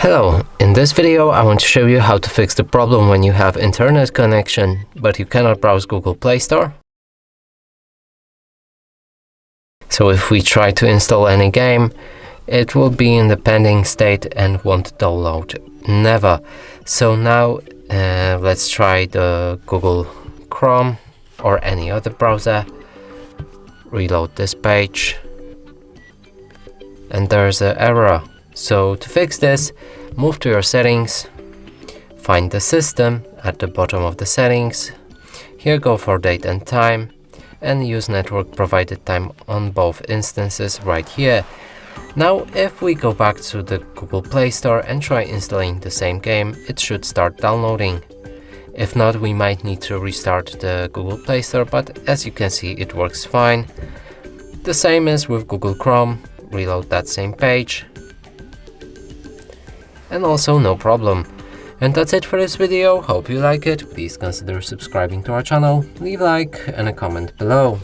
Hello, in this video I want to show you how to fix the problem when you have internet connection but you cannot browse Google Play Store. So if we try to install any game, it will be in the pending state and won't download. Never. So now let's try the Google Chrome or any other browser. Reload this page and there's an error. So to fix this, move to your settings, find the system at the bottom of the settings. Here go for date and time and use network provided time on both instances right here. Now if we go back to the Google Play Store and try installing the same game, it should start downloading. If not, we might need to restart the Google Play Store, but as you can see it works fine. The same as with Google Chrome, reload that same page. And also no problem. And that's it for this video. Hope you like it. Please consider subscribing to our channel, leave a like and a comment below.